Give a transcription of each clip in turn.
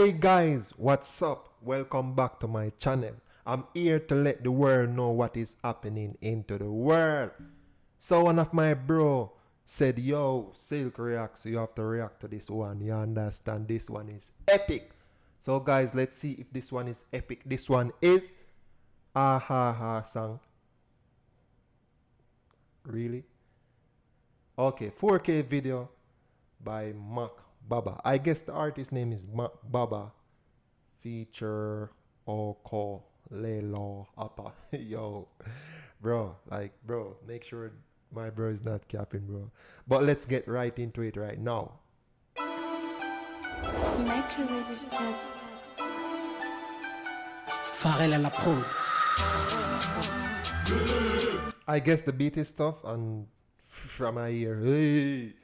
Hey guys, what's up? Welcome back to my channel. I'm here to let the world know what is happening into the world. So one of my bro said, yo, Silk reacts, so you have to react to this one. You understand? This one is epic. So guys, let's see if this one is epic. This one is Ah Ha Ha song. Really? Okay, 4K video by Mac Baba. I guess the artist name is Mac Baba. Feature Oko Lelo Appa. Yo, bro, make sure my bro is not capping, bro. But let's get right into it right now. Micro-resisted. Farrell à la prod. I guess the beat is tough, and from my ear, hey,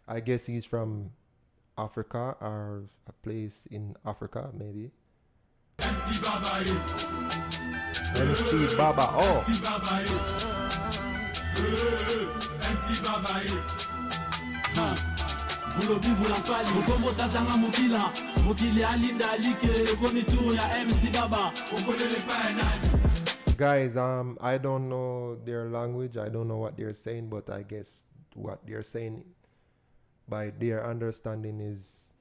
I guess he's from Africa or a place in Africa, maybe. MC Baba, oh. Guys, I don't know their language. I don't know what they're saying, but I guess what they're saying by their understanding is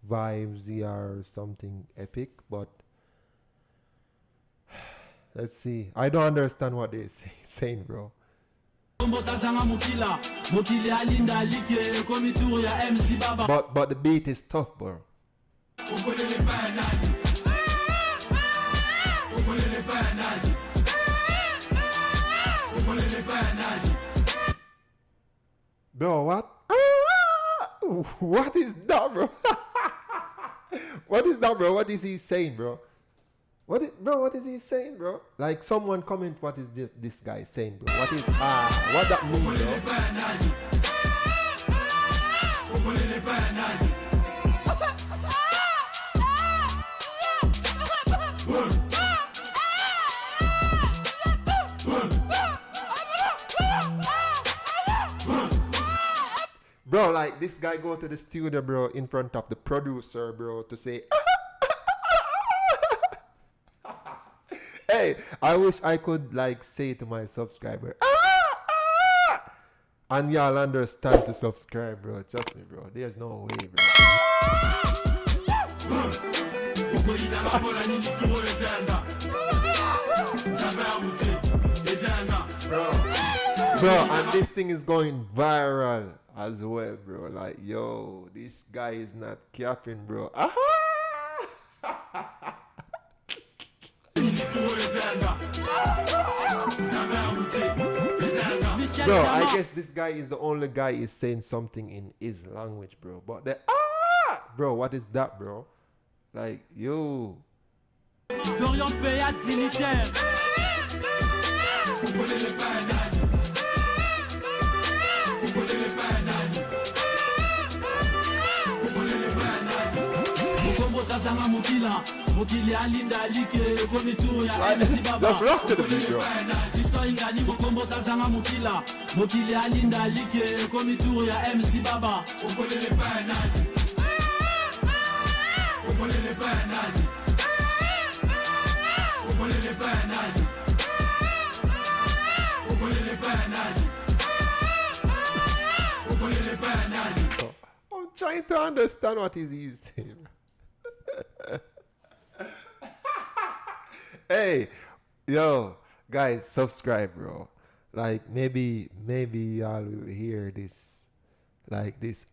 vibes or something epic. But let's see. I don't understand what they're saying, bro. But the beat is tough, bro. Bro, what? What is that, bro? What is that, bro? What is he saying, bro? What is he saying, bro? Like, someone comment what is this guy saying, bro? What is what that mean, bro? Bro, like, this guy go to the studio, bro, in front of the producer, bro, to say, hey, I wish I could, like, say to my subscriber, and y'all understand to subscribe, bro. Trust me, bro. There's no way, bro. Bro, and this thing is going viral as well, bro. Like, yo, this guy is not capping, bro. Bro, I guess this guy is the only guy is saying something in his language, bro. But the bro, what is that, bro? Like, yo. Just rock to the beat, bro. I'm trying to understand what he's saying. Hey, yo, guys, subscribe, bro. Like, maybe y'all will hear this, like this,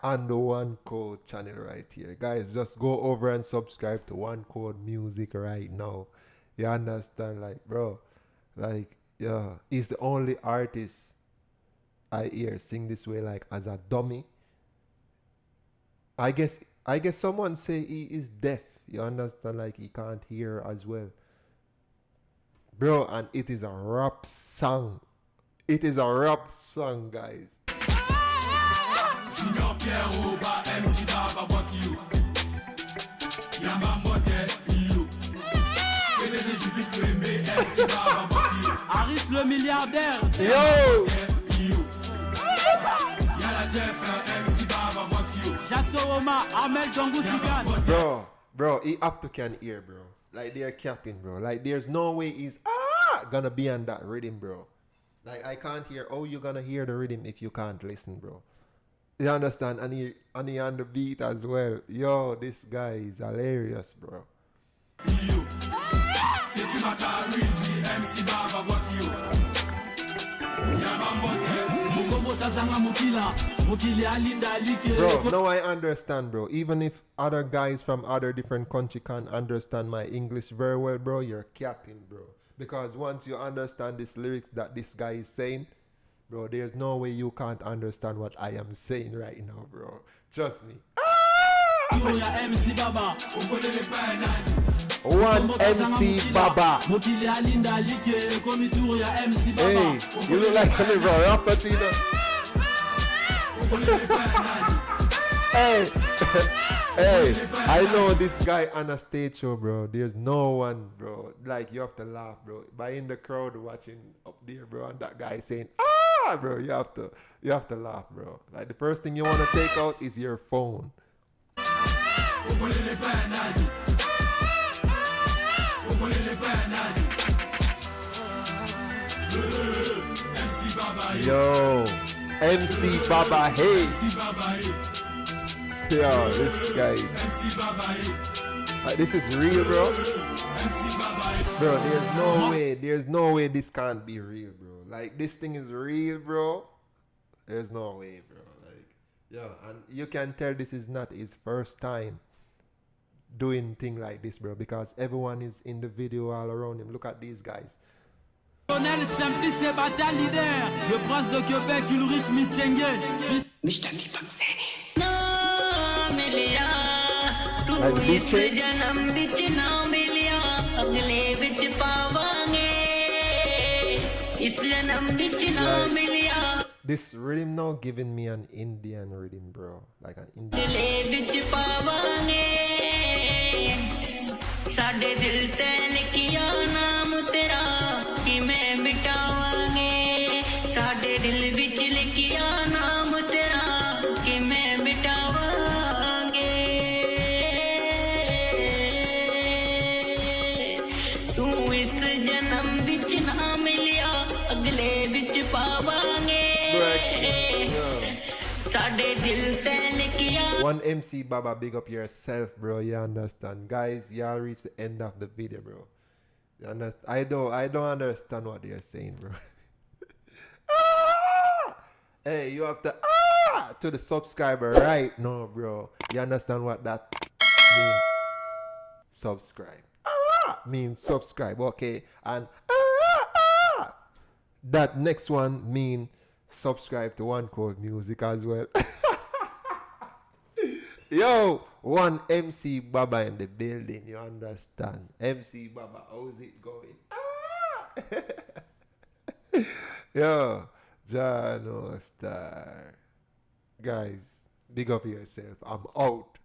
on the One Code channel right here. Guys, just go over and subscribe to One Code Music right now. You understand? Like, bro, like, yeah, he's the only artist I hear sing this way, like, as a dummy. I guess someone say he is deaf. You understand? Like, he can't hear as well. Bro, and it is a rap song. It is a rap song, guys. Arrive le milliardaire. Yo! Jackson Soroma, Amel Django Sigan. Bro, he have to can hear, bro. Like they're capping, bro. Like there's no way he's gonna be on that rhythm, bro. Like I can't hear. Oh, you're gonna hear the rhythm if you can't listen, bro. You understand? And he on the beat as well. Yo, this guy is hilarious, bro. Bro, now I understand, bro. Even if other guys from other different country can't understand my English very well, bro, you're capping, bro. Because once you understand these lyrics that this guy is saying, bro, there's no way you can't understand what I am saying right now, bro. Trust me. One MC Baba. Hey, you look like a little rapper, Tina. Hey, hey, I know this guy on a stage show, bro. There's no one, bro. Like, you have to laugh, bro. But in the crowd watching up there, bro, and that guy saying, bro, you have to laugh, bro. Like, the first thing you want to take out is your phone. Yo, MC Baba, hey. Yo, this guy. This is real, bro. Bro, there's no way this can't be real, bro. Like, this thing is real, bro. There's no way, bro. Like, yo, and you can tell this is not his first time doing thing like this, bro, because everyone is in the video all around him. Look at these guys. Colonel Simplice et Bata leader, le prince de Québec, Ulrich Missenge. Mr. Deepak Sani. No, Milia, tu is janam vich na milia, agle vich pavange. Is janam vich na milia. This rhythm now giving me an Indian rhythm, bro. Like an Indian. साडे दिल ते लिखिया नाम तेरा कि मैं मिटावांगे साडे दिल विच लिखिया नाम तेरा कि मैं मिटावांगे तू इस जन्म विच ना मिलिया अगले विच पावांगे साडे दिल ते लिखिया. One MC Baba, big up yourself, bro. You understand, guys? Y'all reach the end of the video, bro. You understand? I don't understand what you're saying, bro. Hey, you have to the subscriber right now, bro. You understand what that means? Subscribe. Means subscribe, okay? And that next one mean subscribe to One Code Music as well. Yo, one MC Baba in the building, you understand? MC Baba, how's it going? Yo, Jano Star. Guys, big up yourself. I'm out.